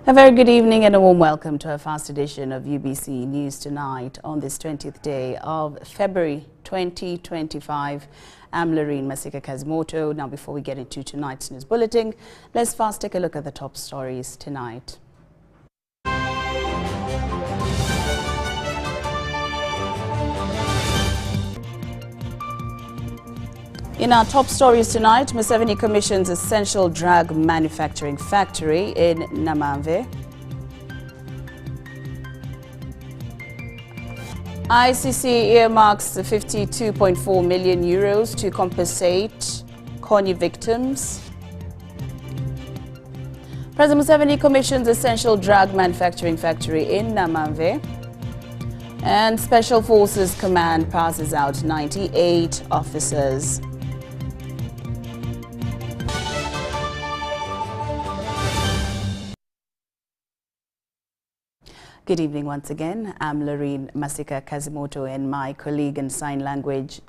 A very good evening and a warm welcome to our first edition of UBC News Tonight on this 20th day of February 2025. I'm Lauryn Masika Kazimoto. Now, before we get into tonight's news bulletin, let's first take a look at the top stories tonight. In our top stories tonight, Museveni commissions essential drug manufacturing factory in Namamve. ICC earmarks 52.4 million euros to compensate Kony victims. President Museveni commissions essential drug manufacturing factory in Namamve. And Special Forces Command passes out 98 officers. Good evening once again. I'm Lauryn Masika Kazimoto and my colleague in sign language,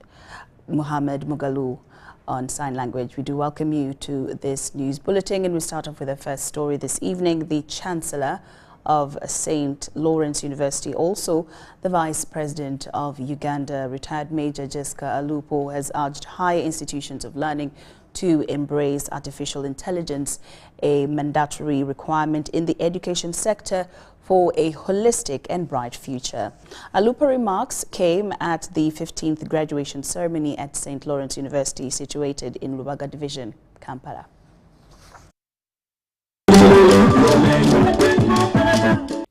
Muhammad Mugalu, on sign language. We do welcome you to this news bulletin, and we start off with the first story this evening. The Chancellor of St. Lawrence University, also the Vice President of Uganda, retired Major Jessica Alupo, has urged higher institutions of learning to embrace artificial intelligence, a mandatory requirement in the education sector for a holistic and bright future. Alupo remarks came at the 15th graduation ceremony at St. Lawrence University, situated in Lubaga Division, Kampala.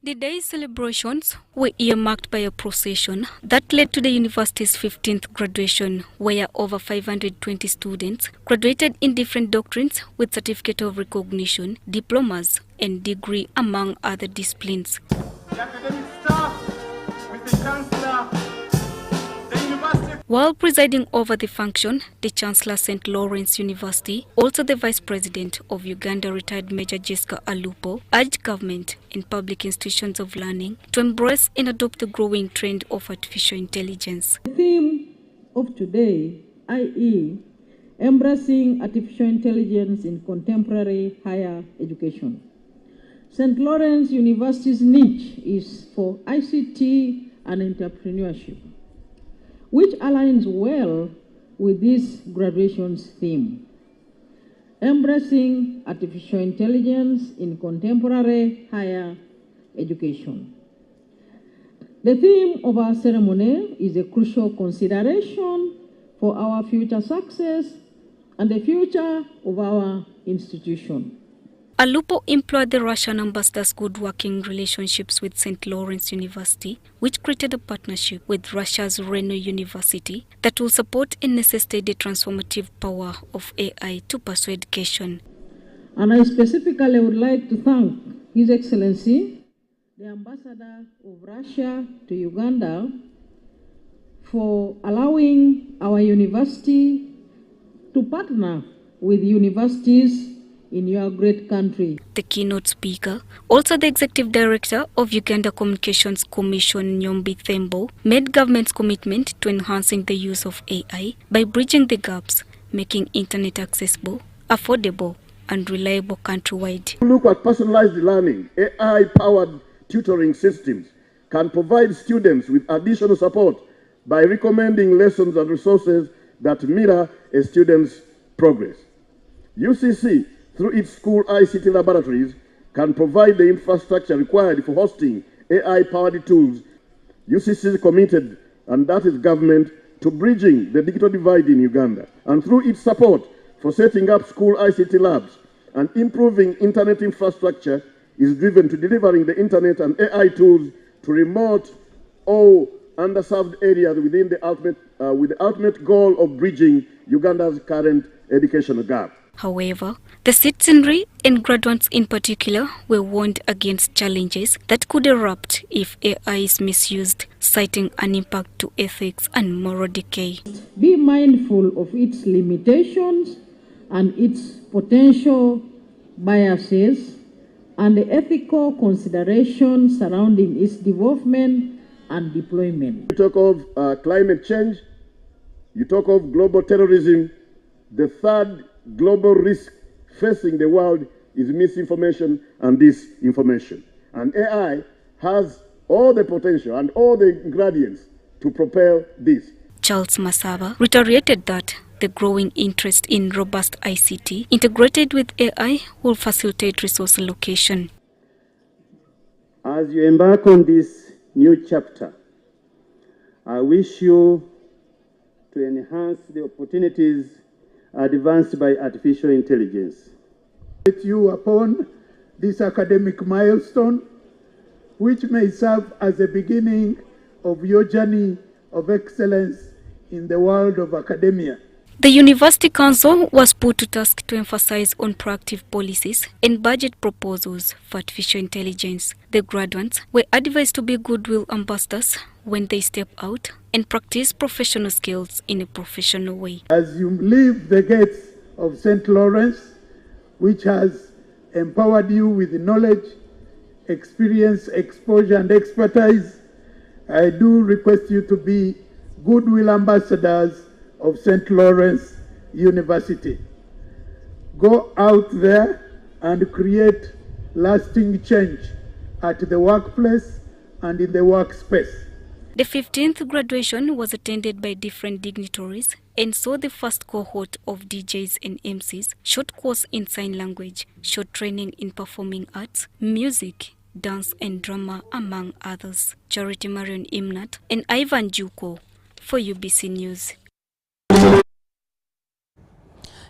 The day's celebrations were earmarked by a procession that led to the university's 15th graduation, where over 520 students graduated in different doctrines with certificate of recognition, diplomas, and degree, among other disciplines. The academic staff, with the Chancellor, the university. While presiding over the function, the Chancellor St. Lawrence University, also the Vice President of Uganda, retired Major Jessica Alupo, urged government and public institutions of learning to embrace and adopt the growing trend of artificial intelligence. The theme of today, i.e., embracing artificial intelligence in contemporary higher education. St. Lawrence University's niche is for ICT and entrepreneurship, which aligns well with this graduation's theme, embracing artificial intelligence in contemporary higher education. The theme of our ceremony is a crucial consideration for our future success and the future of our institution. Alupo implored the Russian ambassador's good working relationships with St. Lawrence University, which created a partnership with Russia's Reno University that will support and necessitate the transformative power of AI to pursue education. And I specifically would like to thank His Excellency, the Ambassador of Russia to Uganda, for allowing our university to partner with universities in your great country. The keynote speaker, also the Executive Director of Uganda Communications Commission, Nyombi Thembo, made government's commitment to enhancing the use of AI by bridging the gaps, making internet accessible, affordable, and reliable countrywide. Look at personalized learning. AI-powered tutoring systems can provide students with additional support by recommending lessons and resources that mirror a student's progress. UCC, through its school ICT laboratories, can provide the infrastructure required for hosting AI-powered tools. UCC is committed, and that is government, to bridging the digital divide in Uganda. And through its support for setting up school ICT labs and improving internet infrastructure, is driven to delivering the internet and AI tools to remote or underserved areas within with the ultimate goal of bridging Uganda's current educational gap. However, the citizenry and graduates in particular were warned against challenges that could erupt if AI is misused, citing an impact to ethics and moral decay. Be mindful of its limitations and its potential biases and the ethical considerations surrounding its development and deployment. You talk of climate change, you talk of global terrorism. The third global risk facing the world is misinformation and disinformation. And AI has all the potential and all the ingredients to propel this. Charles Masaba reiterated that the growing interest in robust ICT integrated with AI will facilitate resource allocation. As you embark on this new chapter, I wish you to enhance the opportunities advanced by artificial intelligence. With you upon this academic milestone, which may serve as the beginning of your journey of excellence in the world of academia. The University Council was put to task to emphasize on proactive policies and budget proposals for artificial intelligence. The graduates were advised to be goodwill ambassadors when they step out and practice professional skills in a professional way. As you leave the gates of St. Lawrence, which has empowered you with knowledge, experience, exposure, and expertise, I do request you to be goodwill ambassadors of St. Lawrence University. Go out there and create lasting change at the workplace and in the workspace. The 15th graduation was attended by different dignitaries and saw the first cohort of DJs and MCs, short course in sign language, short training in performing arts, music, dance and drama, among others. Charity Marion Imnat and Ivan Juko for UBC News.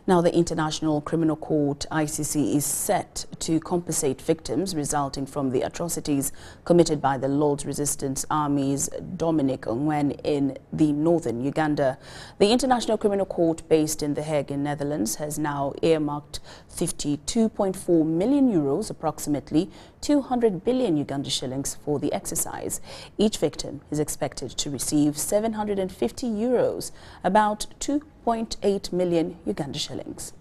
Now, the International Criminal Court, ICC, is set to compensate victims resulting from the atrocities committed by the Lord's Resistance Army's Dominic Ongwen in the northern Uganda. The International Criminal Court, based in The Hague in Netherlands, has now earmarked 52.4 million euros, approximately 200 billion Uganda shillings, for the exercise. Each victim is expected to receive 750 euros, about 2.8 million Uganda shillings.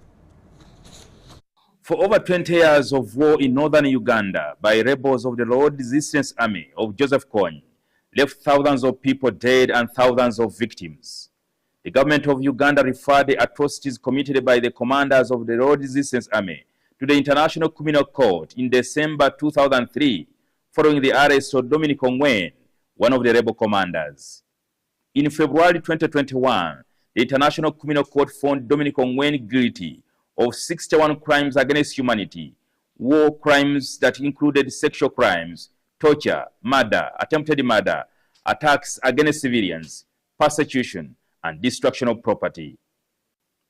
For over 20 years of war in northern Uganda by rebels of the Lord's Resistance Army of Joseph Kony left thousands of people dead and thousands of victims. The government of Uganda referred the atrocities committed by the commanders of the Lord's Resistance Army to the International Criminal Court in December 2003, following the arrest of Dominic Ongwen, one of the rebel commanders. In February 2021, the International Criminal Court found Dominic Ongwen guilty of 61 crimes against humanity, war crimes that included sexual crimes, torture, murder, attempted murder, attacks against civilians, persecution, and destruction of property.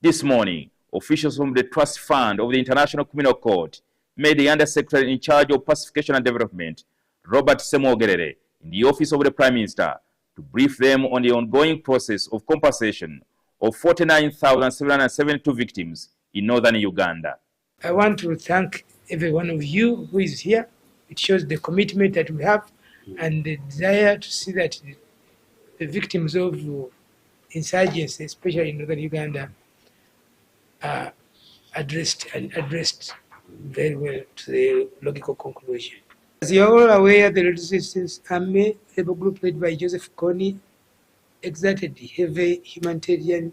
This morning, officials from the Trust Fund of the International Criminal Court made the Undersecretary in charge of Pacification and Development, Robert Semogerere, in the office of the Prime Minister to brief them on the ongoing process of compensation of 49,772 victims in northern Uganda. I want to thank every one of you who is here. It shows the commitment that we have and the desire to see that the victims of insurgency, especially in northern Uganda, are addressed very well to the logical conclusion. As you are all aware, the Resistance Army, rebel group led by Joseph Kony, exerted heavy humanitarian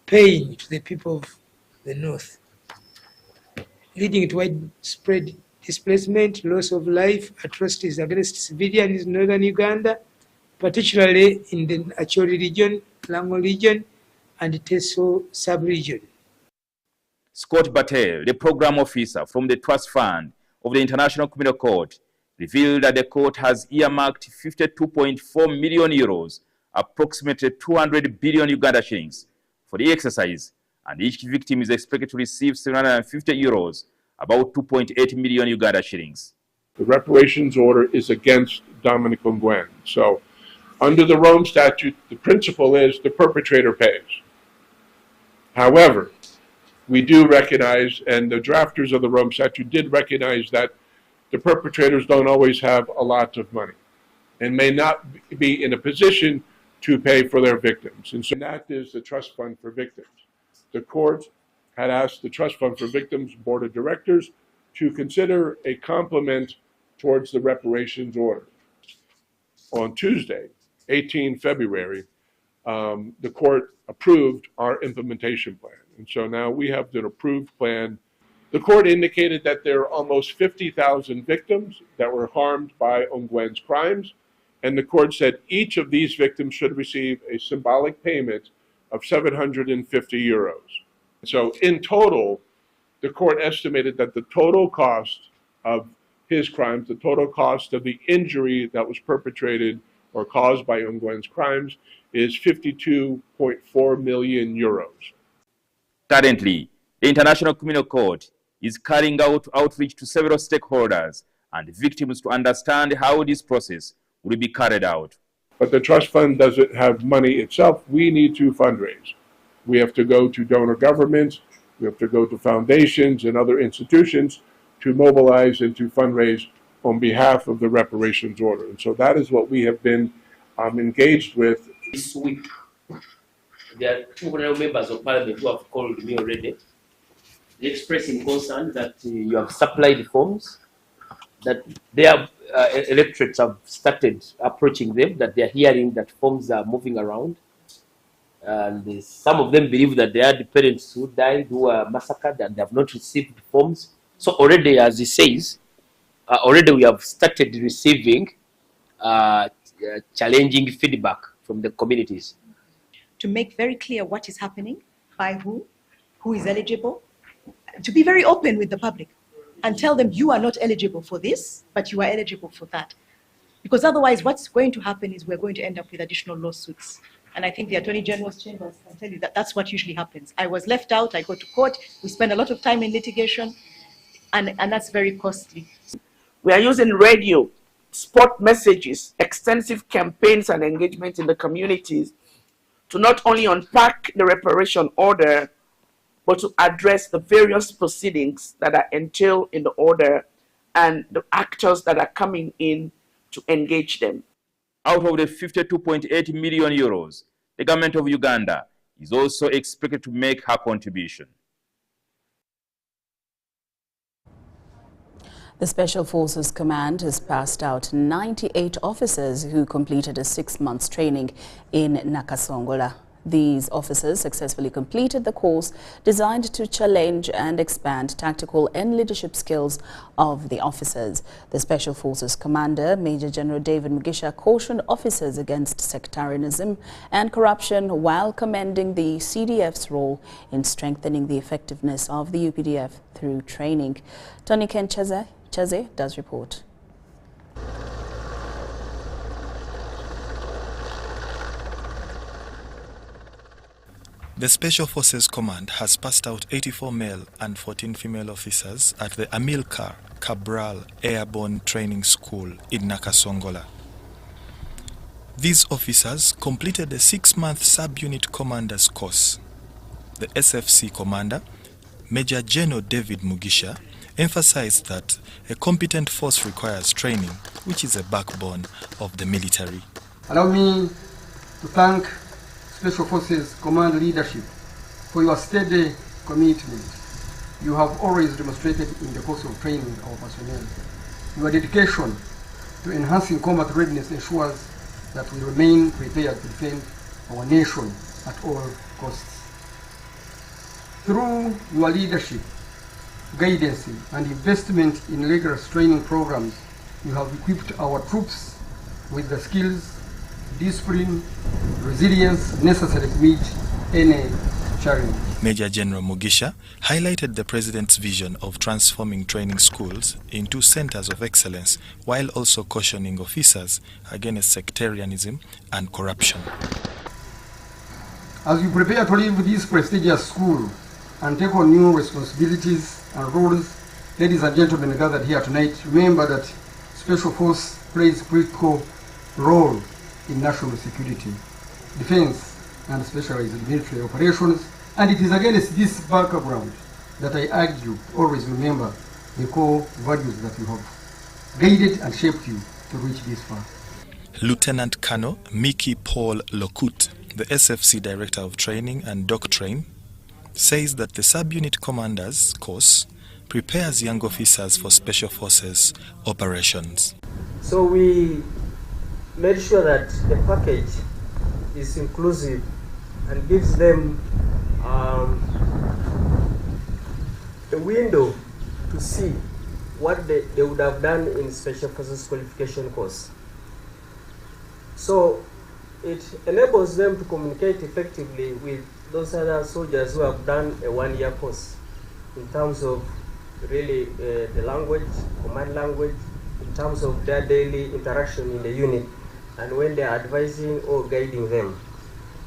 pain to the people of the north, leading to widespread displacement, loss of life, atrocities against civilians in northern Uganda, particularly in the Acholi region, Lango region, and Teso sub-region. Scott Battelle, the program officer from the Trust Fund of the International Criminal Court, revealed that the court has earmarked 52.4 million euros, approximately 200 billion Uganda shillings, for the exercise, and each victim is expected to receive 750 euros, about 2.8 million Uganda shillings. The reparations order is against Dominic Ongwen. So under the Rome Statute, the principle is the perpetrator pays. However, we do recognize, and the drafters of the Rome Statute did recognize, that the perpetrators don't always have a lot of money and may not be in a position to pay for their victims. And so that is the Trust Fund for Victims. The court had asked the Trust Fund for Victims Board of Directors to consider a complement towards the reparations order. On Tuesday, 18 February, the court approved our implementation plan. And so now we have an approved plan The court indicated that there are almost 50,000 victims that were harmed by Ongwen's crimes, and the court said each of these victims should receive a symbolic payment of 750 euros. So in total, the court estimated that the total cost of his crimes, the total cost of the injury that was perpetrated or caused by Ongwen's crimes is 52.4 million euros. Currently, the International Criminal Court is carrying out outreach to several stakeholders and victims to understand how this process will be carried out. But the trust fund doesn't have money itself. We need to fundraise. We have to go to donor governments, we have to go to foundations and other institutions to mobilize and to fundraise on behalf of the reparations order. And so that is what we have been engaged with. This week, there are 2 members of parliament who have called me already. They expressing concern that you have supplied forms, that their electorates have started approaching them, that they are hearing that forms are moving around. And some of them believe that they are the parents who died, who were massacred, and they have not received forms. So already, as he says, already we have started receiving challenging feedback from the communities. To make very clear what is happening, by who is eligible, to be very open with the public and tell them you are not eligible for this, but you are eligible for that. Because otherwise what's going to happen is we're going to end up with additional lawsuits. And I think the Attorney General's chambers can tell you that that's what usually happens. I was left out, I go to court, we spend a lot of time in litigation, and that's very costly. We are using radio, spot messages, extensive campaigns and engagement in the communities to not only unpack the reparation order, but to address the various proceedings that are entailed in the order and the actors that are coming in to engage them. Out of the 52.8 million euros, the government of Uganda is also expected to make her contribution. The Special Forces Command has passed out 98 officers who completed a 6-month training in Nakasongola. These officers successfully completed the course designed to challenge and expand tactical and leadership skills of the officers. The Special Forces Commander, Major General David Mugisha, cautioned officers against sectarianism and corruption while commending the CDF's role in strengthening the effectiveness of the UPDF through training. Tony Ken Cheze does report. The Special Forces Command has passed out 84 male and 14 female officers at the Amilcar Cabral Airborne Training School in Nakasongola. These officers completed a 6-month subunit commander's course. The SFC commander, Major General David Mugisha, emphasized that a competent force requires training, which is a backbone of the military. Allow me to thank Special Forces Command leadership for your steady commitment you have always demonstrated in the course of training our personnel. Your dedication to enhancing combat readiness ensures that we remain prepared to defend our nation at all costs. Through your leadership, guidance, and investment in rigorous training programs, you have equipped our troops with the skills, discipline, resilience necessary to meet any challenge. Major General Mugisha highlighted the President's vision of transforming training schools into centers of excellence while also cautioning officers against sectarianism and corruption. As you prepare to leave this prestigious school and take on new responsibilities and roles, ladies and gentlemen gathered here tonight, remember that Special Force plays a critical role in national security, defense, and specialized military operations. And it is against this background that I urge you to always remember the core values that you have guided and shaped you to reach this far. Lieutenant Colonel Mickey Paul Lokut, the SFC Director of Training and Doctrine, says that the subunit commander's course prepares young officers for Special Forces operations. So we made sure that the package is inclusive and gives them a window to see what they would have done in Special Forces qualification course. So it enables them to communicate effectively with those other soldiers who have done a one-year course in terms of really the language, command language, in terms of their daily interaction in the unit, and when they are advising or guiding them.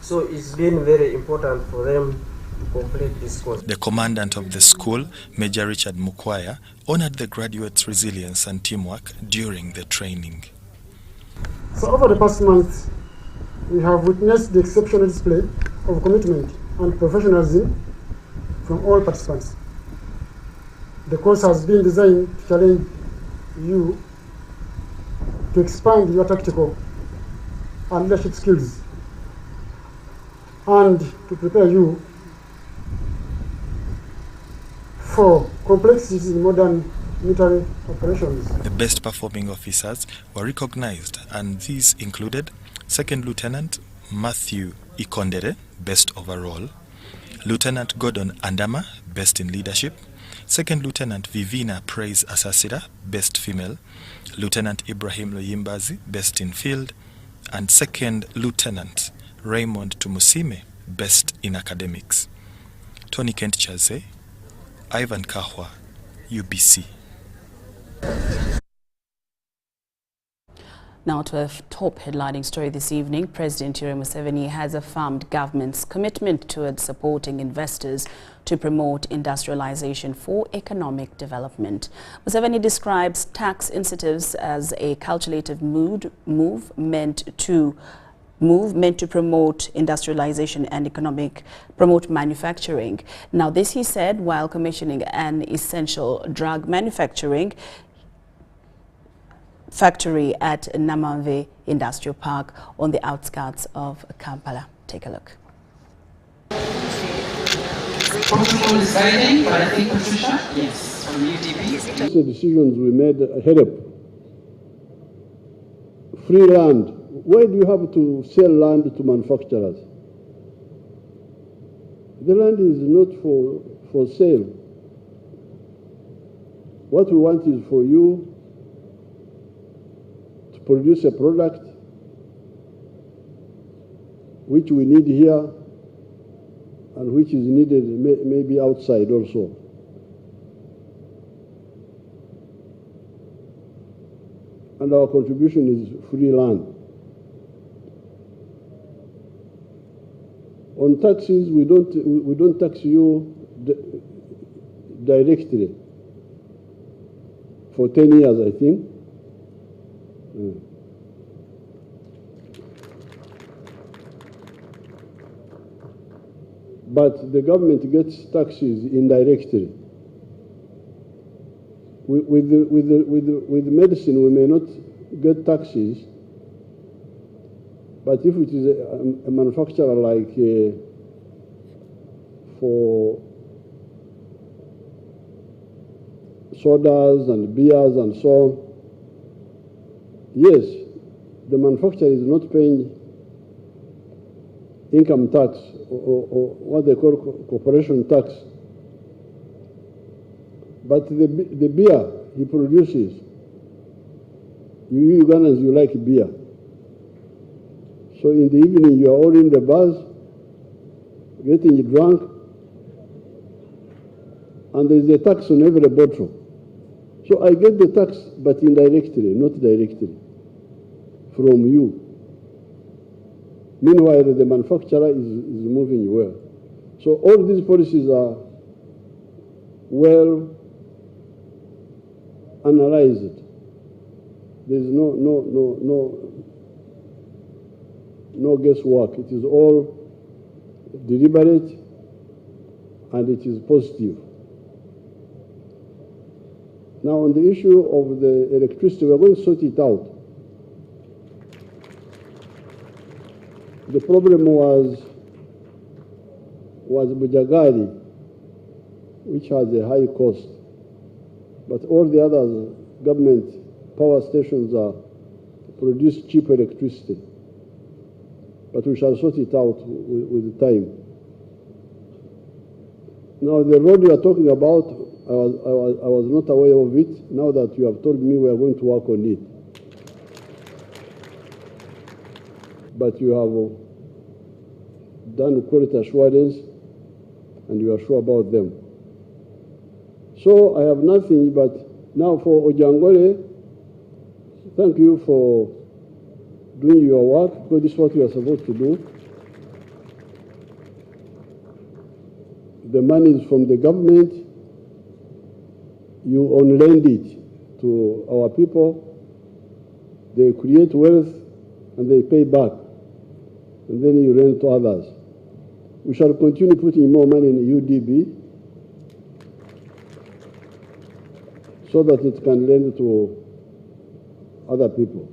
So it's been very important for them to complete this course. The commandant of the school, Major Richard Mukwaya, honored the graduates' resilience and teamwork during the training. So over the past month, we have witnessed the exceptional display of commitment and professionalism from all participants. The course has been designed to challenge you to expand your tactical and leadership skills and to prepare you for complexities in modern military operations. The best performing officers were recognized, and these included Second Lieutenant Matthew Ikondere, Best Overall, Lieutenant Gordon Andama, Best in Leadership, Second Lieutenant Vivina Praise Asasira, Best Female, Lieutenant Ibrahim Loyimbazi, Best in Field, and Second Lieutenant Raymond Tumusime, Best in Academics. Tony Kent Chaze, Ivan Kahwa, UBC. Now to a top headlining story this evening. President Yoweri Museveni has affirmed government's commitment towards supporting investors to promote industrialization for economic development. Museveni describes tax incentives as a calculated move meant to promote industrialization and promote manufacturing. Now this, he said, while commissioning an essential drug manufacturing factory at Namamve Industrial Park on the outskirts of Kampala. Take a look. Protocol is guiding, but I think, Patricia, yes, from UDP. The decisions we made ahead of free land. Why do you have to sell land to manufacturers? The land is not for sale. What we want is for you to produce a product which we need here and which is needed maybe outside also. And our contribution is free land. On taxes, we don't tax you directly for 10 years, I think. But the government gets taxes indirectly. With medicine, we may not get taxes, but if it is a manufacturer like for sodas and beers and so on, yes, the manufacturer is not paying income tax or what they call corporation tax. But the beer he produces, you Ugandans, you like beer. So in the evening, you are all in the bars, getting drunk, and there is a tax on every bottle. So I get the tax, but indirectly, not directly, from you. Meanwhile, the manufacturer is moving well. So all these policies are well analyzed. There is no guesswork. It is all deliberate and it is positive. Now, on the issue of the electricity, we are going to sort it out. The problem was Bujagari, which has a high cost, but all the other government power stations produce cheap electricity. But we shall sort it out with time. Now, the road we are talking about, I was not aware of it. Now that you have told me, we are going to work on it. But you have done quality assurance, and you are sure about them. So I have nothing but now for Ojangole, thank you for doing your work, because this is what you are supposed to do. The money is from the government. You on-lend it to our people. They create wealth and they pay back. And then you lend to others. We shall continue putting more money in UDB so that it can lend to other people.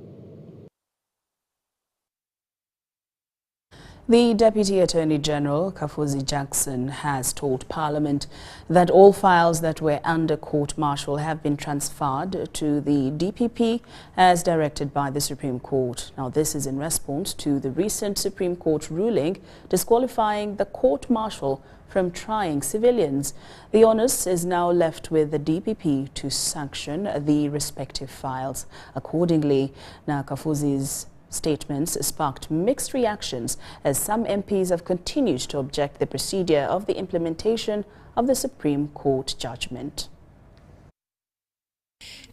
The Deputy Attorney General, Kafuzi Jackson, has told Parliament that all files that were under court-martial have been transferred to the DPP as directed by the Supreme Court. Now, this is in response to the recent Supreme Court ruling disqualifying the court-martial from trying civilians. The onus is now left with the DPP to sanction the respective files. Accordingly, now Kafuzi's statements sparked mixed reactions as some MPs have continued to object the procedure of the implementation of the Supreme Court judgment.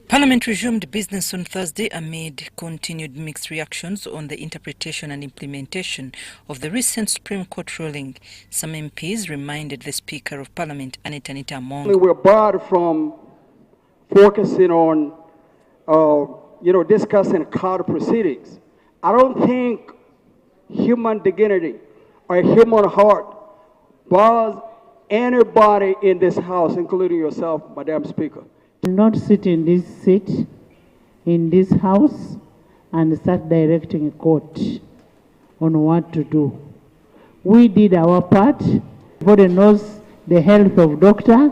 Parliament resumed business on Thursday amid continued mixed reactions on the interpretation and implementation of the recent Supreme Court ruling. Some MPs reminded the Speaker of Parliament, Anita Among. We're barred from focusing on, discussing court proceedings. I don't think human dignity or human heart bars anybody in this house, including yourself, Madam Speaker. Do not sit in this seat, in this house, and start directing a court on what to do. We did our part. Everybody knows the health of doctor,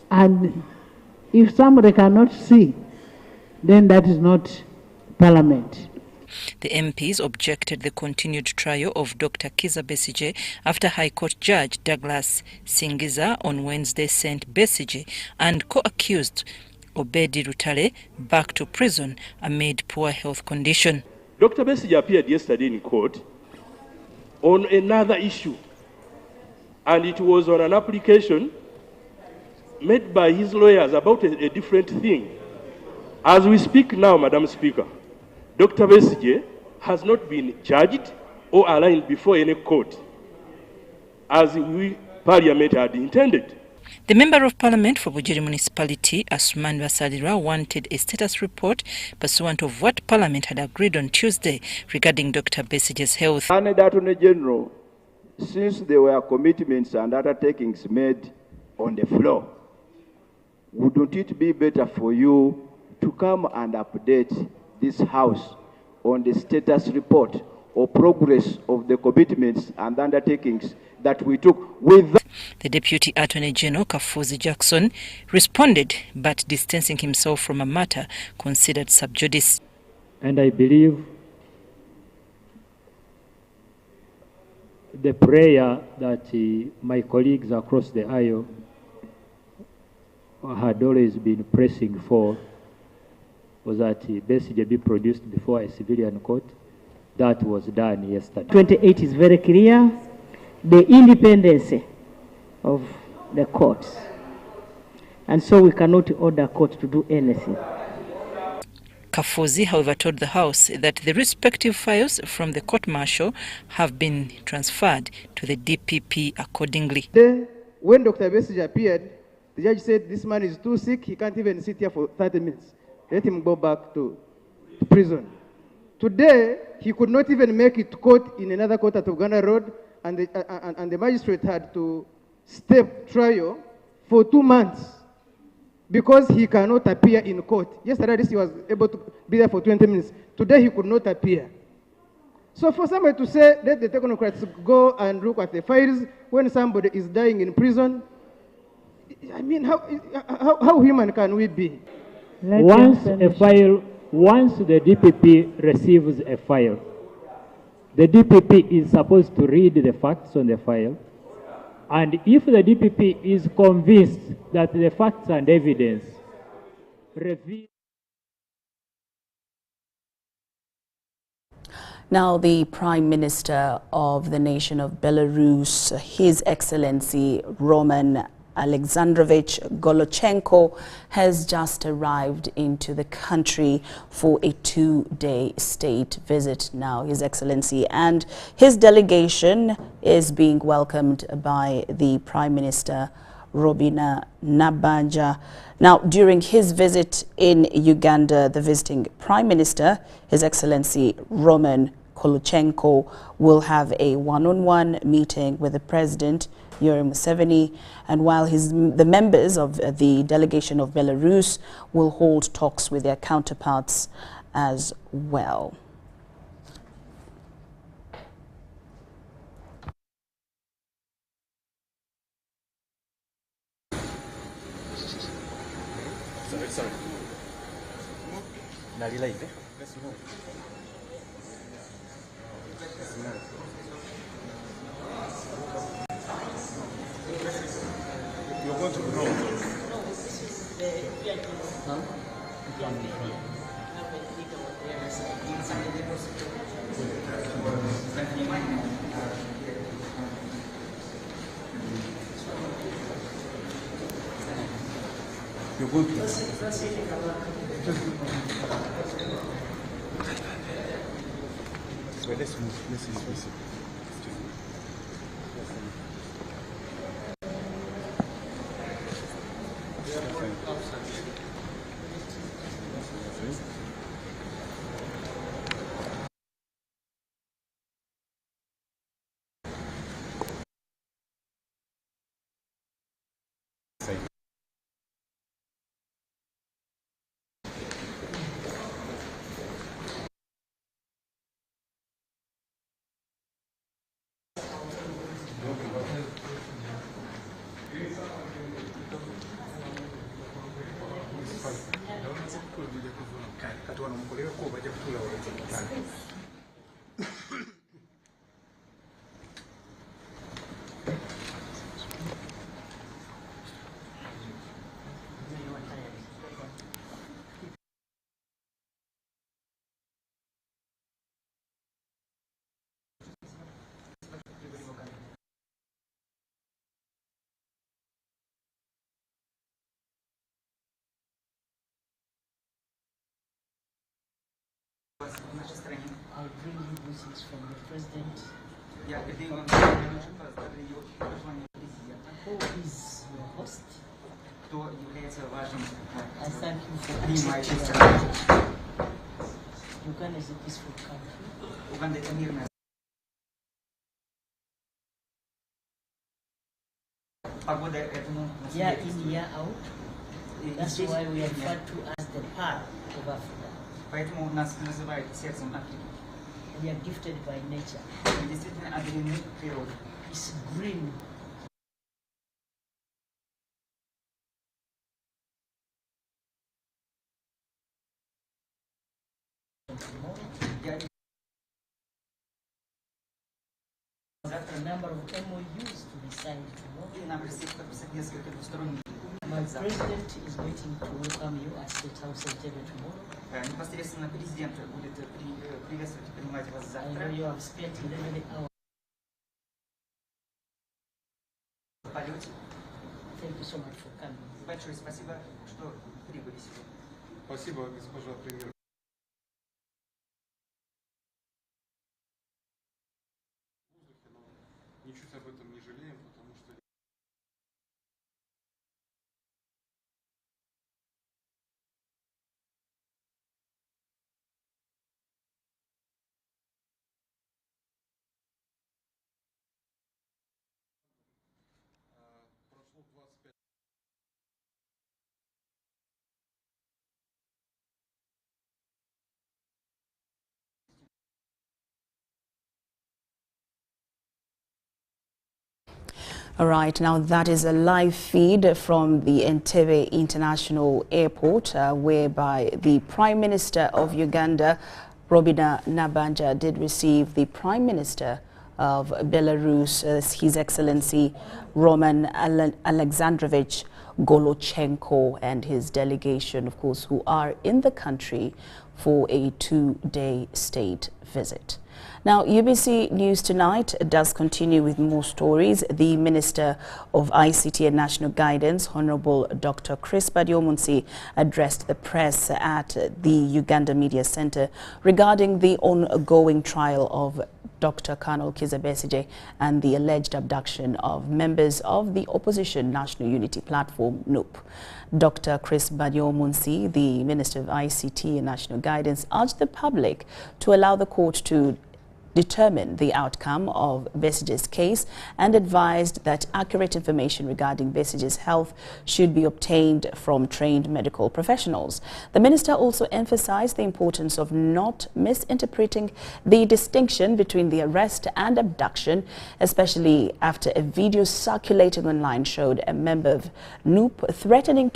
and if somebody cannot see, then that is not Parliament. The MPs objected the continued trial of Dr. Kizza Besigye after High Court Judge Douglas Singiza on Wednesday sent Besigye and co-accused Obedi Rutale back to prison amid poor health condition. Dr. Besigye appeared yesterday in court on another issue, and it was on an application made by his lawyers about a different thing. As we speak now, Madam Speaker, Dr. Besigye has not been charged or arraigned before any court, as we Parliament had intended. The Member of Parliament for Bujiri Municipality, Asuman Basalira, wanted a status report pursuant of what Parliament had agreed on Tuesday regarding Dr. Besigye's health. Attorney General, since there were commitments and undertakings made on the floor, wouldn't it be better for you to come and update this House on the status report or progress of the commitments and undertakings that we took with the Deputy Attorney General, Kafuzi Jackson, responded, but distancing himself from a matter considered sub judice. And I believe the prayer that my colleagues across the aisle had always been pressing for was that Besigye be produced before a civilian court. That was done yesterday. 28 is very clear. The independence of the courts. And so we cannot order court to do anything. Kafuzi, however, told the House that the respective files from the court-martial have been transferred to the DPP accordingly. When Dr. Besigye appeared, the judge said this man is too sick, he can't even sit here for 30 minutes. Let him go back to prison. Today, he could not even make it to court in another court at Uganda Road, and the magistrate had to step trial for 2 months because he cannot appear in court. Yesterday, he was able to be there for 20 minutes. Today, he could not appear. So for somebody to say, let the technocrats go and look at the files when somebody is dying in prison, I mean, how human can we be? Once the DPP receives a file, the DPP is supposed to read the facts on the file And if the DPP is convinced that the facts and evidence reveal. Now, the Prime Minister of the nation of Belarus, His Excellency Roman Alexandrovich Golochenko, has just arrived into the country for a 2-day state visit. Now, His Excellency and his delegation is being welcomed by the Prime Minister Robina Nabanja. Now, during his visit in Uganda, the visiting Prime Minister, His Excellency Roman Golochenko, will have a one-on-one meeting with the President, Yoweri Museveni, and while the members of the delegation of Belarus will hold talks with their counterparts as well. Sorry. Nari live, eh? You're going to the road. You're going to. So let's move. Let's see. I'll bring you greetings from the President. Who is your host? I thank you for accepting. Uganda is a peaceful country. Year in, year out. That's why we are referred to as the pearl of Africa. We are gifted by nature. It's green. A number of MOUs to be signed tomorrow. My president is waiting to welcome you at State House tomorrow. Непосредственно президент будет приветствовать и принимать вас завтра. I know you have spent 11 hours. В полете. Thank you so much for coming. Большое спасибо, что прибыли сегодня. Спасибо, госпожа премьер. Ничуть об этом не жалеем, потому что прошло 25. All right, now that is a live feed from the Entebbe International Airport, whereby the Prime Minister of Uganda, Robina Nabanja, did receive the Prime Minister of Belarus, His Excellency Roman Alexandrovich Golochenko and his delegation, of course, who are in the country for a 2-day state visit. Now, UBC News Tonight does continue with more stories. The Minister of ICT and National Guidance, Honorable Dr. Chris Badiomunsi, addressed the press at the Uganda Media Center regarding the ongoing trial of Dr. Colonel Kizza Besigye and the alleged abduction of members of the opposition National Unity Platform, NUP. Dr. Chris Badiomunsi, the Minister of ICT and National Guidance, urged the public to allow the court to determine the outcome of Besigye's case and advised that accurate information regarding Besigye's health should be obtained from trained medical professionals. The minister also emphasized the importance of not misinterpreting the distinction between the arrest and abduction, especially after a video circulating online showed a member of NUP threatening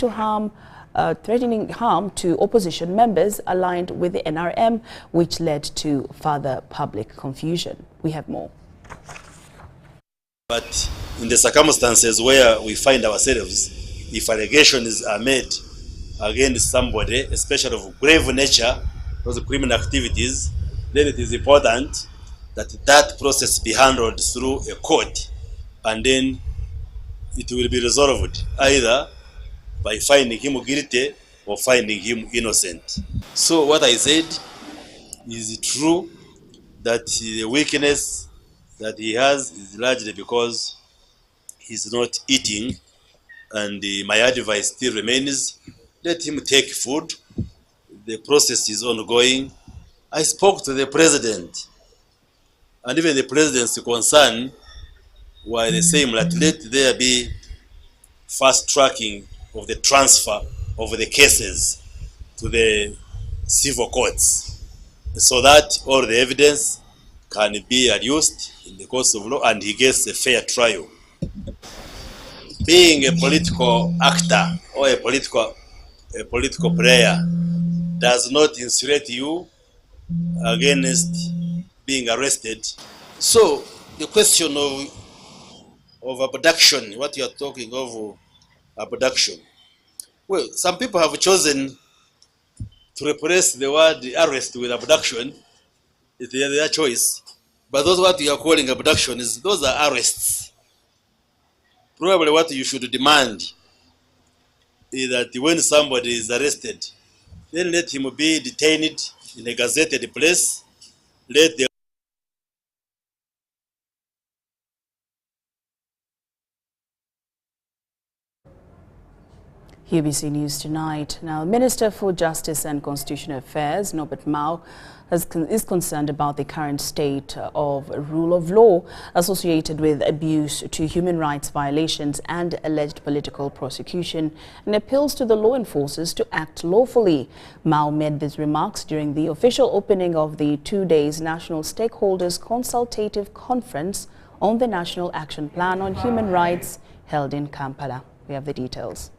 harm to opposition members aligned with the NRM, which led to further public confusion. We have more. But in the circumstances where we find ourselves, if allegations are made against somebody, especially of grave nature, those criminal activities, then it is important that that process be handled through a court, and then it will be resolved either by finding him guilty or finding him innocent. So what I said is true, that the weakness that he has is largely because he's not eating, and my advice still remains, let him take food. The process is ongoing. I spoke to the president, and even the president's concern were the same, that let there be fast tracking of the transfer of the cases to the civil courts, so that all the evidence can be adduced in the course of law and he gets a fair trial. Being a political actor or a political player does not insulate you against being arrested. So the question of abduction, what you are talking of, abduction. Well, some people have chosen to replace the word arrest with abduction. It's their choice. But those what you are calling abduction, those are arrests. Probably what you should demand is that when somebody is arrested, then let him be detained in a gazetted place. Let the UBC News Tonight. Now, Minister for Justice and Constitutional Affairs, Norbert Mao, is concerned about the current state of rule of law associated with abuse to human rights violations and alleged political prosecution, and appeals to the law enforcers to act lawfully. Mao made these remarks during the official opening of the 2-day National Stakeholders Consultative Conference on the National Action Plan on Human Rights held in Kampala. We have the details.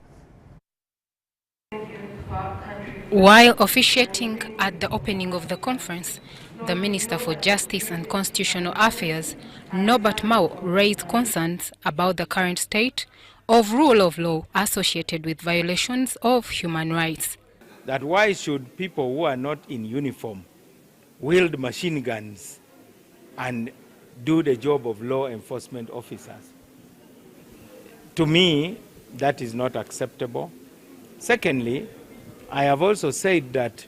While officiating at the opening of the conference, the Minister for Justice and Constitutional Affairs, Norbert Mao, raised concerns about the current state of rule of law associated with violations of human rights. That why should people who are not in uniform wield machine guns and do the job of law enforcement officers? To me, that is not acceptable. Secondly, I have also said that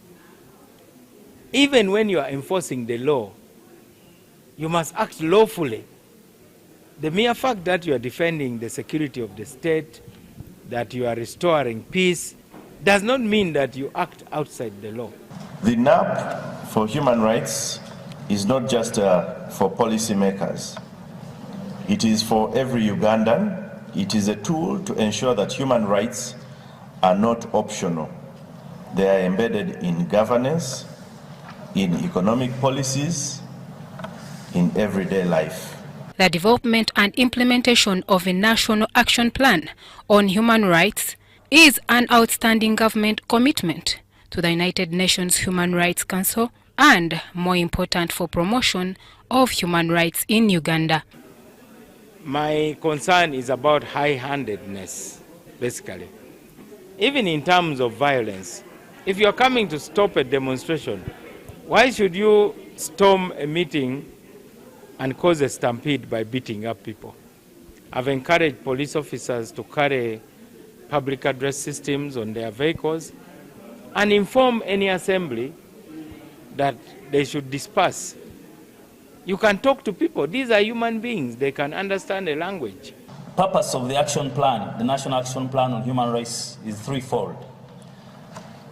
even when you are enforcing the law, you must act lawfully. The mere fact that you are defending the security of the state, that you are restoring peace, does not mean that you act outside the law. The NAP for human rights is not just for policymakers. It is for every Ugandan. It is a tool to ensure that human rights are not optional. They are embedded in governance, in economic policies, in everyday life. The development and implementation of a national action plan on human rights is an outstanding government commitment to the United Nations Human Rights Council and more important for promotion of human rights in Uganda. My concern is about high-handedness, basically. Even in terms of violence, if you're coming to stop a demonstration, why should you storm a meeting and cause a stampede by beating up people? I've encouraged police officers to carry public address systems on their vehicles and inform any assembly that they should disperse. You can talk to people. These are human beings. They can understand the language. Purpose of the action plan, the National Action Plan on Human Rights, is threefold.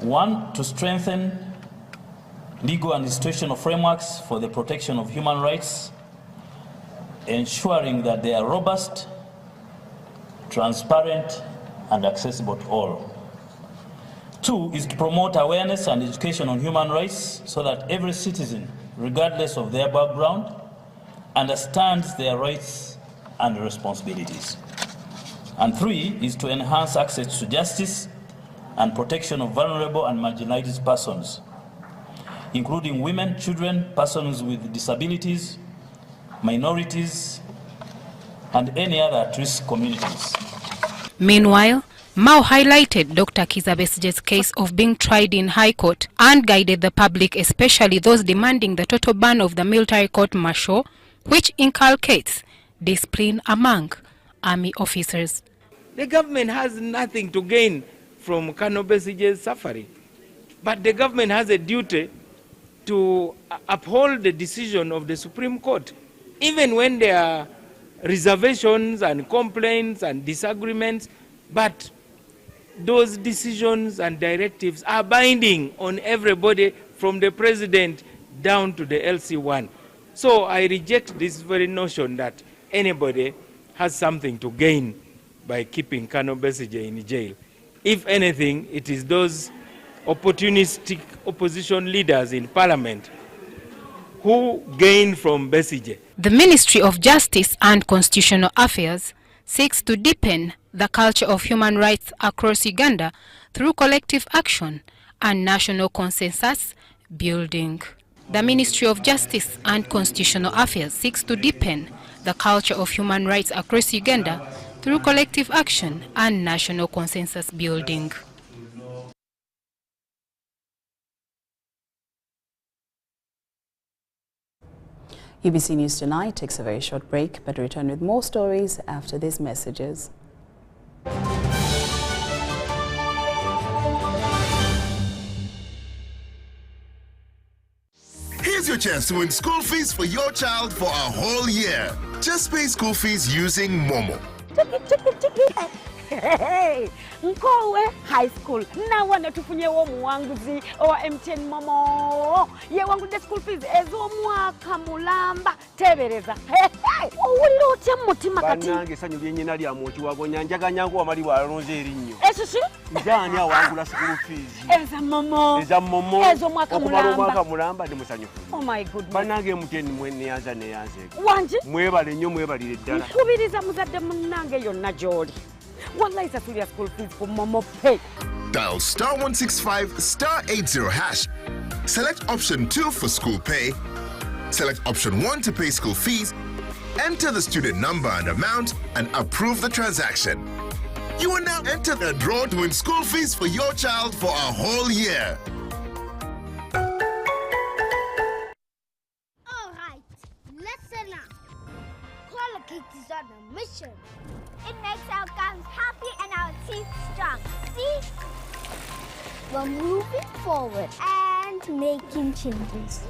One, to strengthen legal and institutional frameworks for the protection of human rights, ensuring that they are robust, transparent, and accessible to all. Two is to promote awareness and education on human rights so that every citizen, regardless of their background, understands their rights and responsibilities. And three is to enhance access to justice and protection of vulnerable and marginalized persons, including women, children, persons with disabilities, minorities, and any other at-risk communities. Meanwhile, Mao highlighted Dr. Kizza Besigye's case of being tried in High Court and guided the public, especially those demanding the total ban of the military court-martial, which inculcates discipline among army officers. The government has nothing to gain from Kony Besigye's suffering, but the government has a duty to uphold the decision of the Supreme Court, even when there are reservations and complaints and disagreements, but those decisions and directives are binding on everybody from the president down to the LC1. So I reject this very notion that anybody has something to gain by keeping Kony Besigye in jail. If anything, it is those opportunistic opposition leaders in parliament who gain from Besigye. The Ministry of Justice and Constitutional Affairs seeks to deepen the culture of human rights across Uganda through collective action and national consensus building. The Ministry of Justice and Constitutional Affairs seeks to deepen the culture of human rights across Uganda through collective action and national consensus building. UBC News Tonight takes a very short break, but return with more stories after these messages. Here's your chance to win school fees for your child for a whole year. Just pay school fees using Momo. Hey, Nkowe High School. Na wana tufunye wo muwanguzi wa MTN Momo. Ye wangu de school fees ezo mwaka mulamba tebereza. Hey, owuliro otya mutima kati. Banange sanyu byenye lya mochi wago nyanjaga nyangu wamali walonze erinyo. Shishi? Njani awangula school fees. Eza Momo. Eza Momo. Ezo mwaka mulamba. Mwaka mulamba ndi musanyu. Oh my goodness. Banange MTN mwenye yanza ne yanze. Wanje? Mwebale nnyo mwebalire ddala. Kubiriza muzadde munange yonna joli. Wallahi sasulia school fees for Momo Pay. Dial *165 *80 hash. Select option 2 for school pay. Select option 1 to pay school fees. Enter the student number and amount and approve the transaction. You are now entered the draw to win school fees for your child for a whole year. Alright, listen up. Colocate is on a mission. It makes our gums happy and our teeth strong. See? We're moving forward and making changes.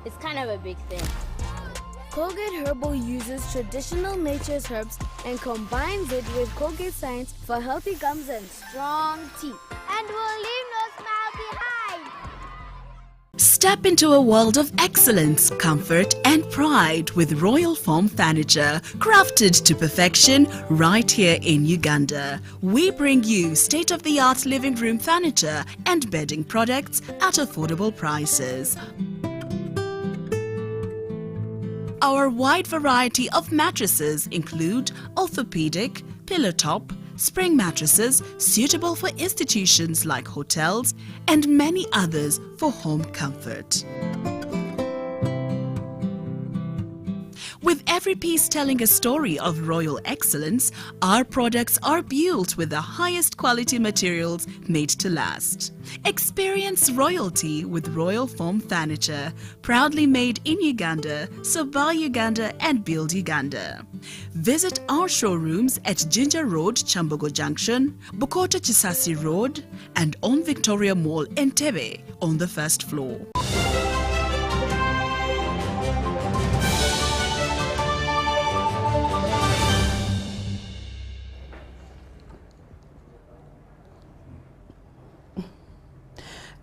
It's kind of a big thing. Colgate Herbal uses traditional nature's herbs and combines it with Colgate Science for healthy gums and strong teeth. And we'll leave no smile behind. Step into a world of excellence, comfort and pride with Royal Foam Furniture, crafted to perfection right here in Uganda. We bring you state-of-the-art living room furniture and bedding products at affordable prices. Our wide variety of mattresses include orthopedic, pillow top, spring mattresses suitable for institutions like hotels, and many others for home comfort. With every piece telling a story of royal excellence, our products are built with the highest quality materials made to last. Experience royalty with Royal Foam Furniture, proudly made in Uganda, so buy Uganda and build Uganda. Visit our showrooms at Ginger Road, Chambogo Junction, Bukota Chisasi Road, and on Victoria Mall, Entebbe, on the first floor.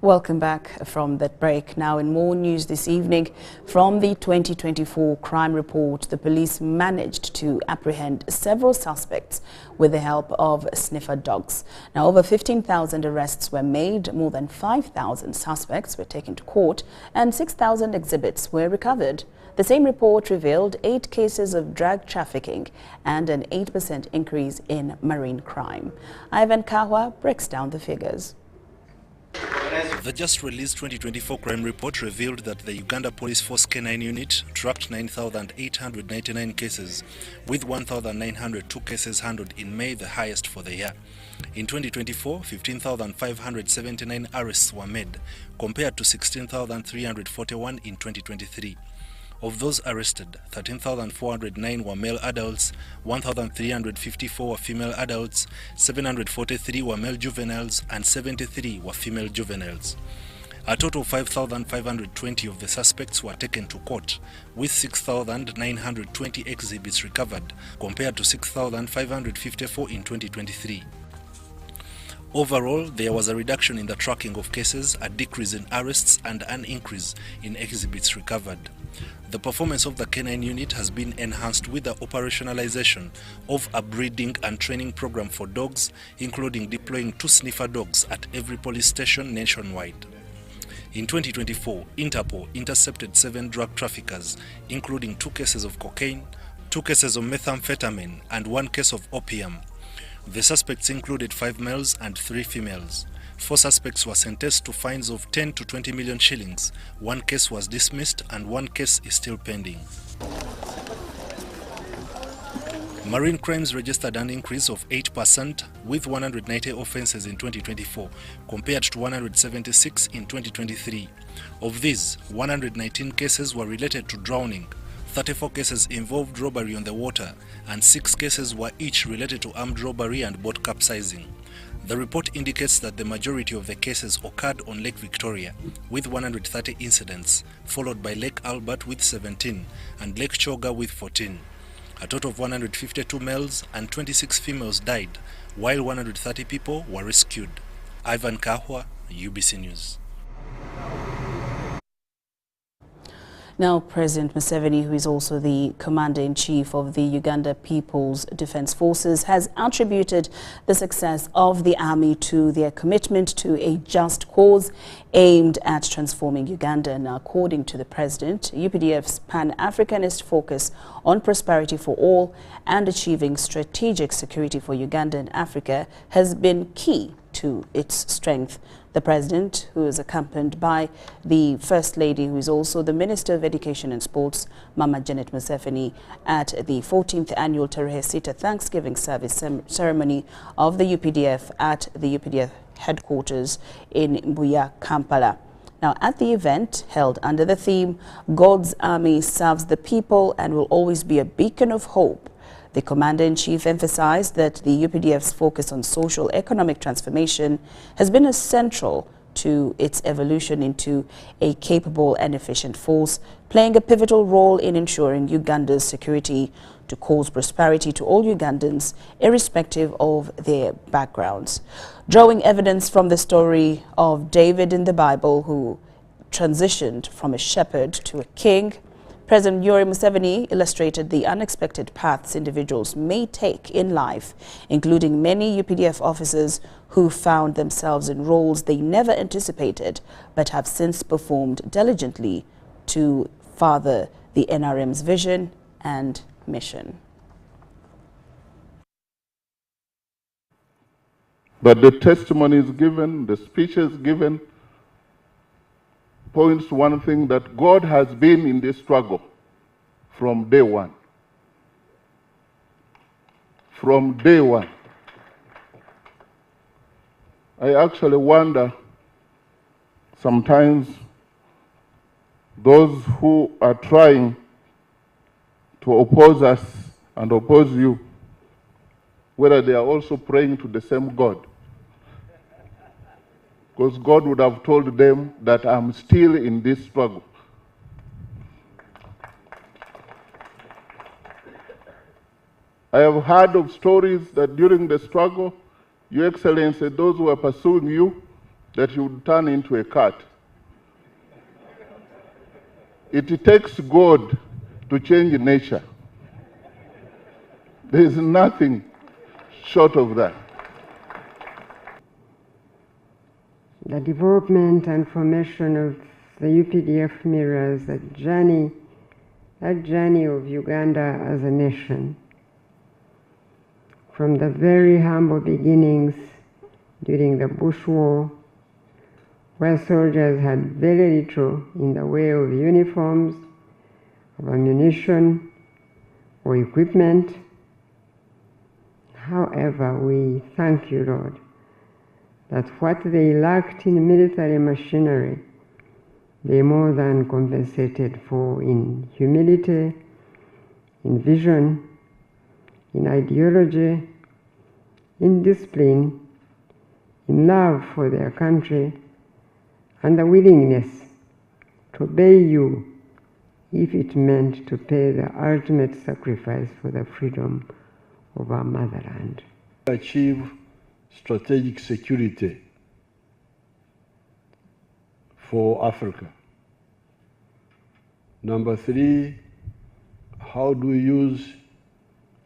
Welcome back from that break. Now in more news this evening, from the 2024 crime report, the police managed to apprehend several suspects with the help of sniffer dogs. Now over 15,000 arrests were made, more than 5,000 suspects were taken to court, and 6,000 exhibits were recovered. The same report revealed 8 cases of drug trafficking and an 8% increase in marine crime. Ivan Kahwa breaks down the figures. The just-released 2024 crime report revealed that the Uganda Police Force K9 unit tracked 9,899 cases, with 1,902 cases handled in May, the highest for the year. In 2024, 15,579 arrests were made, compared to 16,341 in 2023. Of those arrested, 13,409 were male adults, 1,354 were female adults, 743 were male juveniles, and 73 were female juveniles. A total of 5,520 of the suspects were taken to court, with 6,920 exhibits recovered, compared to 6,554 in 2023. Overall, there was a reduction in the tracking of cases, a decrease in arrests, and an increase in exhibits recovered. The performance of the K9 unit has been enhanced with the operationalization of a breeding and training program for dogs, including deploying 2 sniffer dogs at every police station nationwide. In 2024, Interpol intercepted 7 drug traffickers, including 2 cases of cocaine, 2 cases of methamphetamine, and 1 case of opium. The suspects included 5 males and 3 females. 4 suspects were sentenced to fines of 10 to 20 million shillings. 1 case was dismissed and 1 case is still pending. Marine crimes registered an increase of 8%, with 190 offences in 2024, compared to 176 in 2023. Of these, 119 cases were related to drowning, 34 cases involved robbery on the water, and 6 cases were each related to armed robbery and boat capsizing. The report indicates that the majority of the cases occurred on Lake Victoria, with 130 incidents, followed by Lake Albert with 17 and Lake Choga with 14. A total of 152 males and 26 females died, while 130 people were rescued. Ivan Kahwa, UBC News. Now, President Museveni, who is also the Commander-in-Chief of the Uganda People's Defence Forces, has attributed the success of the army to their commitment to a just cause aimed at transforming Uganda. Now, according to the President, UPDF's Pan-Africanist focus on prosperity for all and achieving strategic security for Uganda and Africa has been key to its strength. The President, who is accompanied by the First Lady, who is also the Minister of Education and Sports, Mama Janet Museveni, at the 14th Annual Tarehe Sita Thanksgiving Service ceremony of the UPDF at the UPDF headquarters in Mbuya, Kampala. Now, at the event, held under the theme, God's Army Serves the People and Will Always Be a Beacon of Hope, the Commander-in-Chief emphasized that the UPDF's focus on social economic transformation has been essential to its evolution into a capable and efficient force, playing a pivotal role in ensuring Uganda's security to cause prosperity to all Ugandans, irrespective of their backgrounds. Drawing evidence from the story of David in the Bible, who transitioned from a shepherd to a king, President Yoweri Museveni illustrated the unexpected paths individuals may take in life, including many UPDF officers who found themselves in roles they never anticipated but have since performed diligently to further the NRM's vision and mission. But the testimonies given, the speeches given, points to one thing, that God has been in this struggle from day one. From day one. I actually wonder sometimes those who are trying to oppose us and oppose you, whether they are also praying to the same God. Because God would have told them that I'm still in this struggle. I have heard of stories that during the struggle, Your Excellency, those who are pursuing you, that you would turn into a cat. It takes God to change nature. There is nothing short of that. The development and formation of the UPDF mirrors that journey of Uganda as a nation. From the very humble beginnings during the Bush War, where soldiers had very little in the way of uniforms, of ammunition, or equipment. However, we thank you, Lord, that what they lacked in military machinery, they more than compensated for in humility, in vision, in ideology, in discipline, in love for their country, and the willingness to obey you if it meant to pay the ultimate sacrifice for the freedom of our motherland. Achieve strategic security for Africa. Number 3, how do we use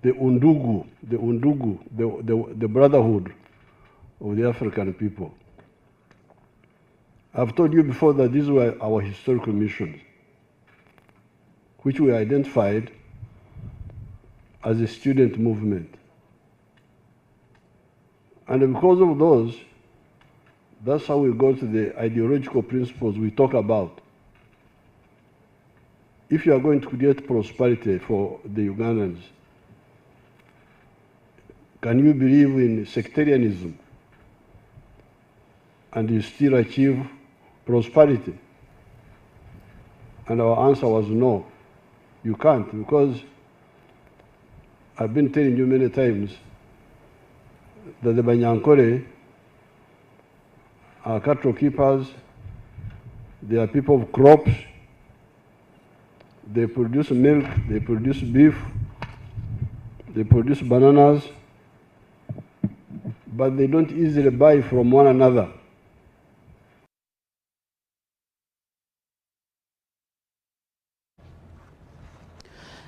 the undugu, the brotherhood of the African people? I've told you before that these were our historical missions, which we identified as a student movement. And because of those, that's how we go to the ideological principles we talk about. If you are going to create prosperity for the Ugandans, can you believe in sectarianism and you still achieve prosperity? And our answer was no, you can't, because I've been telling you many times that the Banyankore are cattle keepers, they are people of crops, they produce milk, they produce beef, they produce bananas, but they don't easily buy from one another.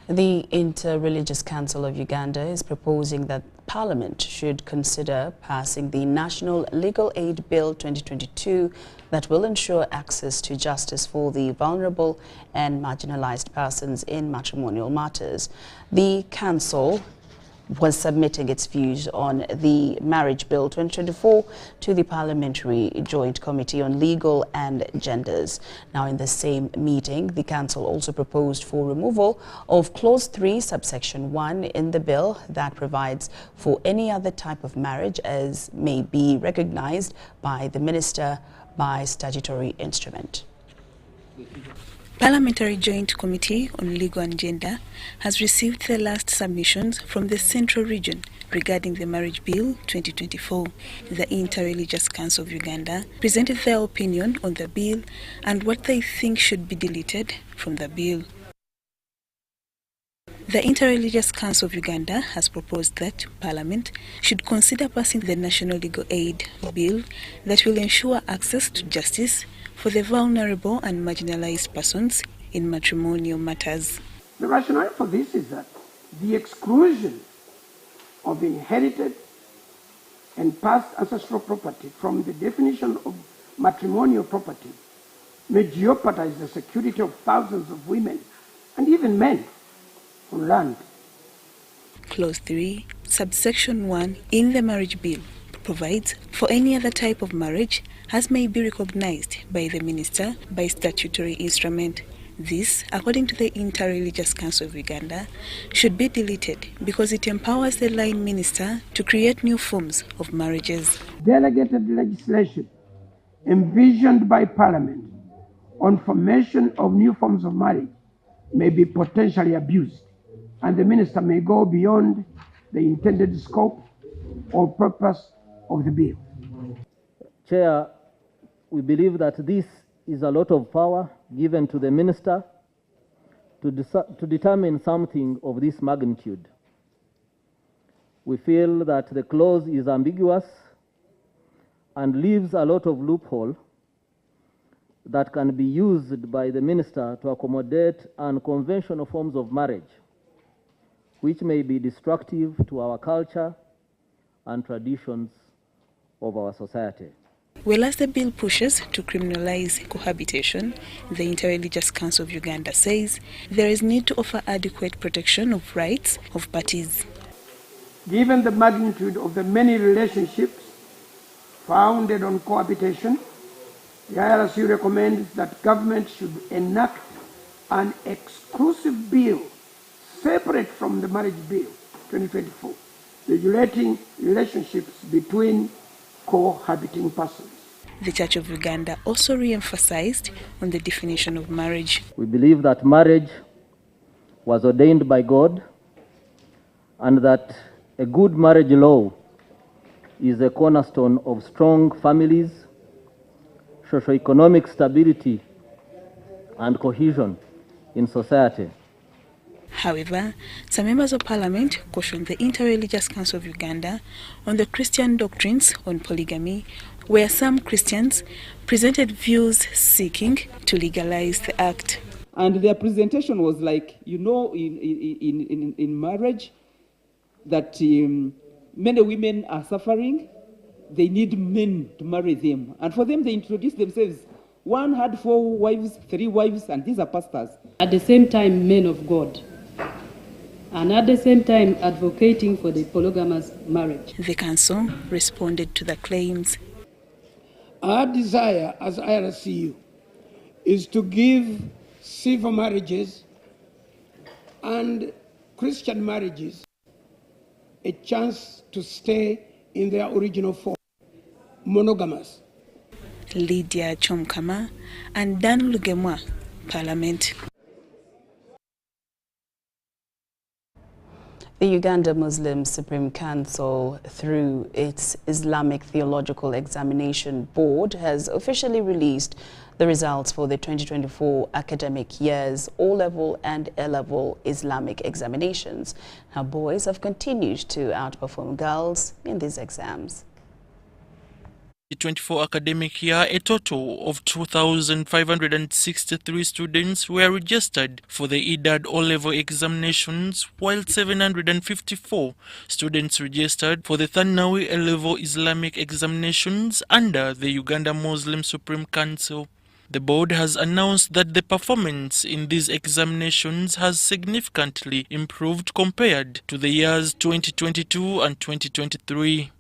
The Inter-Religious Council of Uganda is proposing that Parliament should consider passing the National Legal Aid Bill 2022 that will ensure access to justice for the vulnerable and marginalized persons in matrimonial matters. The Council was submitting its views on the Marriage Bill 2024 to the Parliamentary Joint Committee on Legal and Genders. Now, in the same meeting, the Council also proposed for removal of Clause 3, subsection 1 in the bill that provides for any other type of marriage as may be recognized by the Minister by statutory instrument. Parliamentary Joint Committee on Legal and Gender has received the last submissions from the Central Region regarding the Marriage Bill 2024. The Inter-Religious Council of Uganda presented their opinion on the bill and what they think should be deleted from the bill. The Inter-Religious Council of Uganda has proposed that Parliament should consider passing the National Legal Aid Bill that will ensure access to justice for the vulnerable and marginalized persons in matrimonial matters. The rationale for this is that the exclusion of inherited and past ancestral property from the definition of matrimonial property may jeopardize the security of thousands of women and even men on land. Clause 3, subsection 1 in the Marriage Bill provides for any other type of marriage as may be recognized by the minister by statutory instrument. This, according to the Interreligious Council of Uganda, should be deleted because it empowers the line minister to create new forms of marriages. Delegated legislation envisioned by Parliament on formation of new forms of marriage may be potentially abused, and the minister may go beyond the intended scope or purpose of the bill. Chair, we believe that this is a lot of power given to the minister to determine something of this magnitude. We feel that the clause is ambiguous and leaves a lot of loophole that can be used by the minister to accommodate unconventional forms of marriage, which may be destructive to our culture and traditions of our society. Well, as the bill pushes to criminalize cohabitation, the Interreligious Council of Uganda says there is need to offer adequate protection of rights of parties. Given the magnitude of the many relationships founded on cohabitation, the IRC recommends that government should enact an exclusive bill separate from the Marriage Bill 2024, regulating relationships between cohabiting persons. The Church of Uganda also re-emphasized on the definition of marriage. We believe that marriage was ordained by God and that a good marriage law is a cornerstone of strong families, socio-economic stability, and cohesion in society. However, some members of parliament cautioned the Interreligious Council of Uganda on the Christian doctrines on polygamy, where some Christians presented views seeking to legalize the act. And their presentation was like, you know, in marriage, that many women are suffering, they need men to marry them. And for them, they introduced themselves. One had 4 wives, 3 wives, and these are pastors. At the same time, men of God. And at the same time, advocating for the polygamous marriage. The council responded to the claims. Our desire as IRCU is to give civil marriages and Christian marriages a chance to stay in their original form, monogamous. Lydia Chomkama and Dan Lugemwa, Parliament. The Uganda Muslim Supreme Council, through its Islamic Theological Examination Board, has officially released the results for the 2024 academic year's O-level and A-level Islamic examinations. Now, boys have continued to outperform girls in these exams. The 2024 academic year, a total of 2,563 students were registered for the IDAD O-level examinations, while 754 students registered for the Thanawi A-level Islamic examinations under the Uganda Muslim Supreme Council. The board has announced that the performance in these examinations has significantly improved compared to the years 2022 and 2023.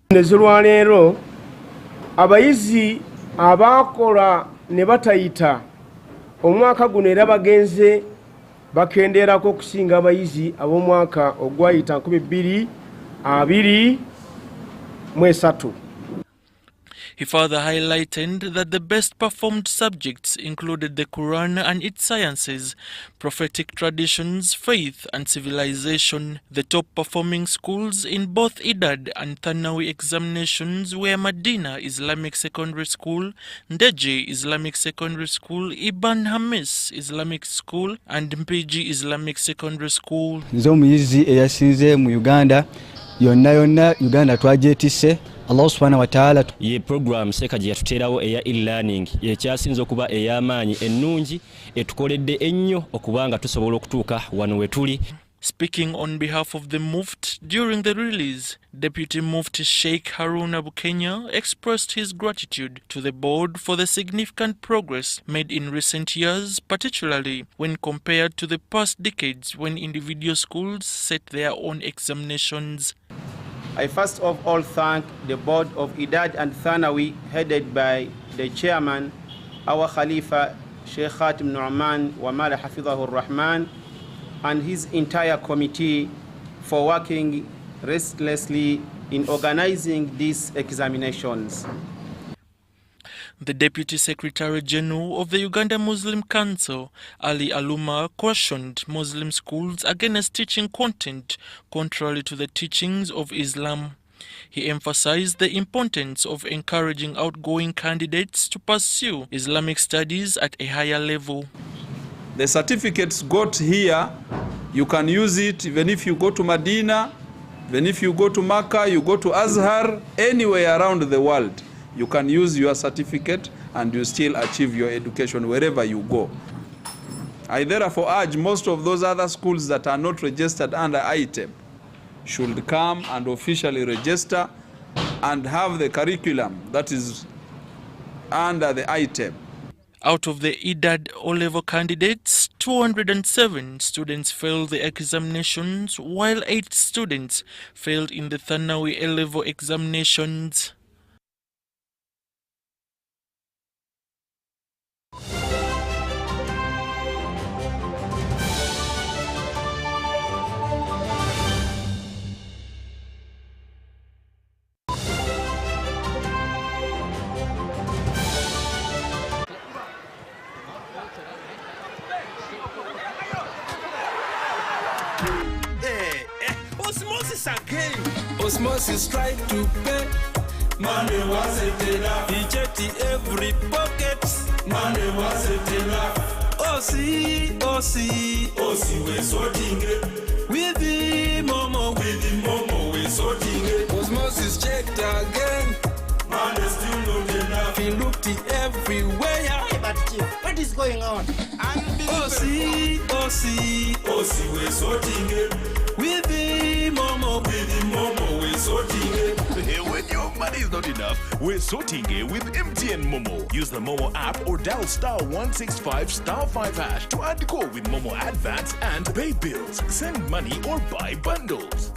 Abayizi abakola ne batayita omwaka guno era bagenze bakenderako okusinga abayizi ab'omwaka ogwayita 2023. He further highlighted that the best performed subjects included the Quran and its sciences, prophetic traditions, faith and civilization. The top performing schools in both IDAD and Thanawi examinations were Medina Islamic Secondary School, Ndeje Islamic Secondary School, Ibn Hamis Islamic School and Mpigi Islamic Secondary School. Nze omuyizi eyasinze mu Uganda yonna Uganda twajetise Allah subhanahu wa ta'ala. Ye program seka gye yatuteerawo eya e-learning ekyasinze okuba ey'amaanyi ennungi etukoledde ennyo okubanga tusobola okutuuka wano we tuli. Speaking on behalf of the Muft during the release, Deputy Mufti Sheikh Haruna Bukenya expressed his gratitude to the board for the significant progress made in recent years, particularly when compared to the past decades when individual schools set their own examinations. I first of all thank the board of Idad and Thanawi, headed by the chairman, our Khalifa, Sheikh Khatim Nu'man wa Mala Hafidhahu Rahman, and his entire committee for working restlessly in organizing these examinations. The Deputy Secretary General of the Uganda Muslim Council, Ali Aluma, cautioned Muslim schools against teaching content contrary to the teachings of Islam. He emphasized the importance of encouraging outgoing candidates to pursue Islamic studies at a higher level. The certificates got here, you can use it even if you go to Medina, even if you go to Makkah, you go to Azhar, anywhere around the world. You can use your certificate and you still achieve your education wherever you go. I therefore urge most of those other schools that are not registered under ITEM should come and officially register and have the curriculum that is under the ITEM. Out of the IDAD O-level candidates, 207 students failed the examinations, while 8 students failed in the Thanawi A-level examinations. Osmosis again. Osmosis tried to pay. Money wasn't enough. He checked every pocket. Money wasn't enough. Osi, we're sorting it. With the momo, we're sorting it. Osmosis checked again. Money still not enough. He looked everywhere. Hey, but Chief, what is going on? Osi, we're sorting it. With the momo, we're sorting it. Hey, when your money is not enough, we're sorting it with MTN Momo. Use the Momo app or dial *165*5# to add call with Momo Advance and pay bills, send money or buy bundles.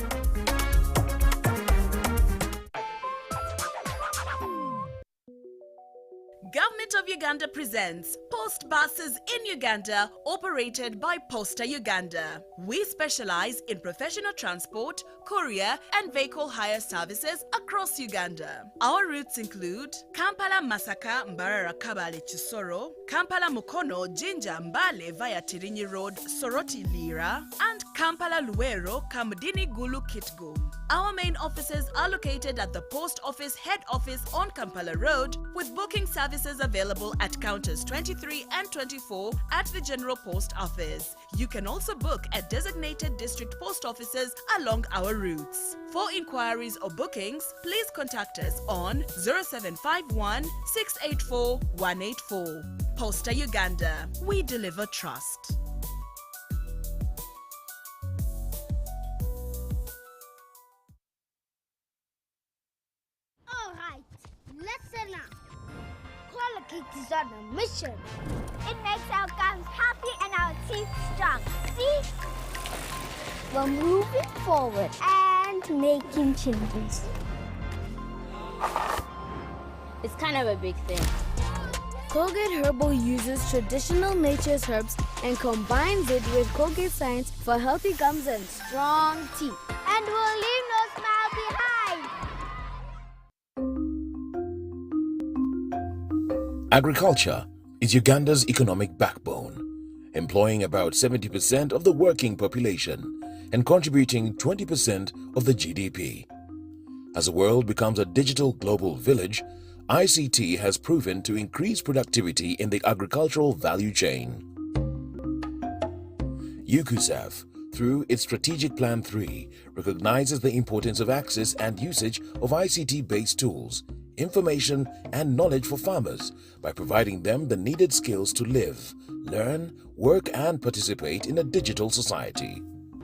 Government of Uganda presents Post Buses in Uganda, operated by Posta Uganda. We specialize in professional transport, courier and vehicle hire services across Uganda. Our routes include Kampala Masaka Mbarara Kabale Chisoro, Kampala Mukono Jinja Mbale via Tirinyi Road Soroti Lira, and Kampala Luwero Kamudini Gulu Kitgum. Our main offices are located at the Post Office Head Office on Kampala Road, with booking services available at counters 23 and 24 at the General Post Office. You can also book at designated district post offices along our routes. For inquiries or bookings, please contact us on 0751 684 184. Posta Uganda. We deliver trust. Alright, listen up. Colocate is on a mission. It makes our gums happy and our teeth strong. See? We're moving forward and making changes. It's kind of a big thing. Colgate Herbal uses traditional nature's herbs and combines it with Colgate Science for healthy gums and strong teeth. And we'll leave no smile behind. Agriculture is Uganda's economic backbone, employing about 70% of the working population and contributing 20% of the GDP. As the world becomes a digital global village, ICT has proven to increase productivity in the agricultural value chain. UPDF, through its Strategic Plan 3, recognizes the importance of access and usage of ICT-based tools, information and knowledge for farmers by providing them the needed skills to live, learn, work and participate in a digital society.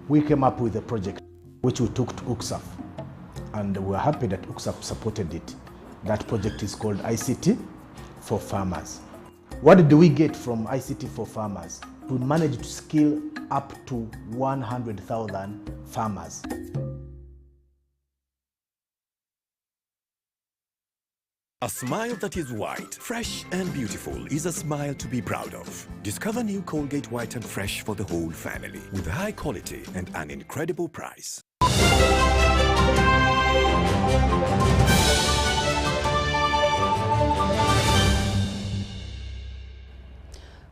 We came up with a project which we took to UPDF, and we're happy that UPDF supported it. That project is called ICT for Farmers. What do we get from ICT for Farmers? We managed to skill up to 100,000 farmers. A smile that is white, fresh and beautiful is a smile to be proud of. Discover new Colgate White and Fresh for the whole family with high quality and an incredible price.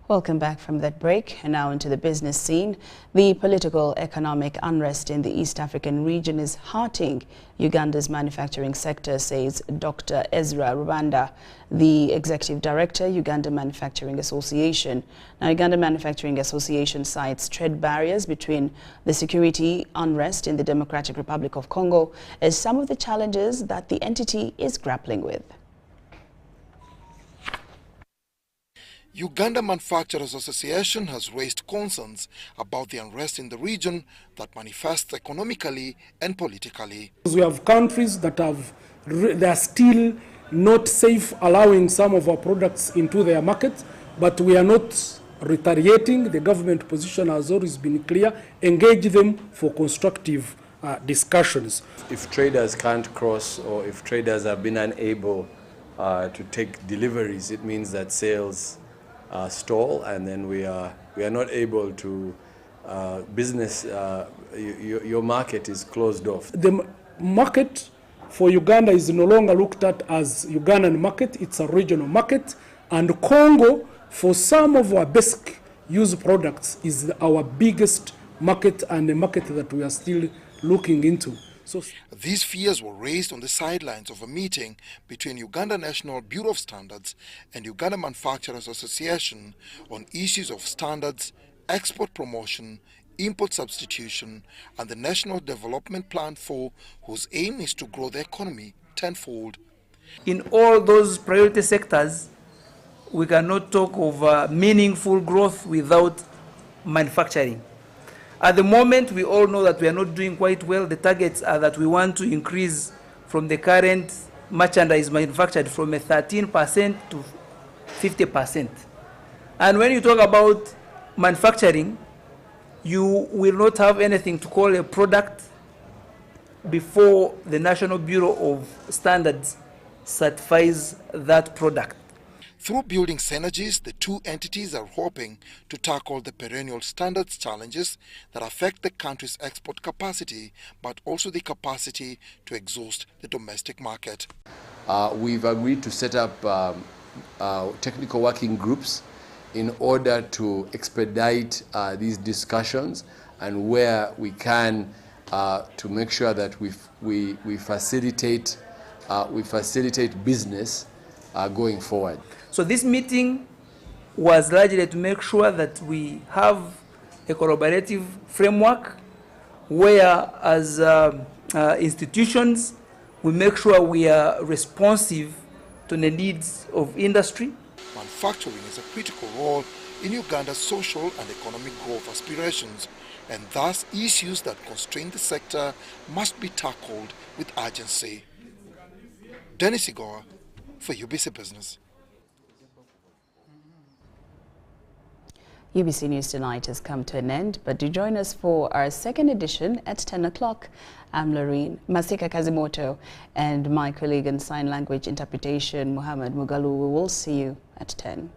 Welcome back from that break, and now into the business scene. The political economic unrest in the East African region is hurting Uganda's manufacturing sector, says Dr. Ezra Rubanda, the Executive Director, Uganda Manufacturing Association. Now, Uganda Manufacturing Association cites trade barriers between the security unrest in the Democratic Republic of Congo as some of the challenges that the entity is grappling with. Uganda Manufacturers Association has raised concerns about the unrest in the region that manifests economically and politically. We have countries that they are still not safe allowing some of our products into their markets, but we are not retaliating. The government position has always been clear: engage them for constructive discussions. If traders can't cross, or if traders have been unable to take deliveries, it means that sales stall, and then we are not able to business. Your market is closed off. The market for Uganda is no longer looked at as Ugandan market; it's a regional market. And Congo, for some of our basic use products, is our biggest market and a market that we are still looking into. So these fears were raised on the sidelines of a meeting between Uganda National Bureau of Standards and Uganda Manufacturers Association on issues of standards, export promotion, import substitution, and the National Development Plan 4, whose aim is to grow the economy tenfold. In all those priority sectors, we cannot talk of meaningful growth without manufacturing. At the moment, we all know that we are not doing quite well. The targets are that we want to increase from the current merchandise manufactured from a 13% to 50%. And when you talk about manufacturing, you will not have anything to call a product before the National Bureau of Standards certifies that product. Through building synergies, the two entities are hoping to tackle the perennial standards challenges that affect the country's export capacity, but also the capacity to exhaust the domestic market. We've agreed to set up technical working groups in order to expedite these discussions, and where we can to make sure that we facilitate business going forward. So this meeting was largely to make sure that we have a collaborative framework where, as institutions, we make sure we are responsive to the needs of industry. Manufacturing is a critical role in Uganda's social and economic growth aspirations, and thus issues that constrain the sector must be tackled with urgency. Dennis Igoa for UBC Business. UBC News Tonight has come to an end, but do join us for our second edition at 10 o'clock. I'm Lauryn Masika Kazimoto, and my colleague in Sign Language Interpretation, Muhammad Mugalu. We will see you at 10.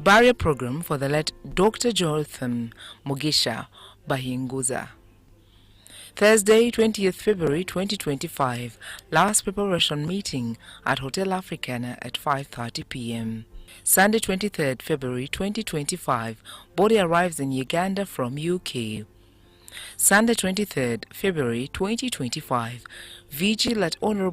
Barrier program for the late Dr. Jotham Mugisha Bahinguza. Thursday, 20th February 2025, last preparation meeting at Hotel Africana at 5:30 p.m. Sunday, 23rd February 2025, body arrives in Uganda from UK. Sunday, 23rd February 2025, vigil at Honorable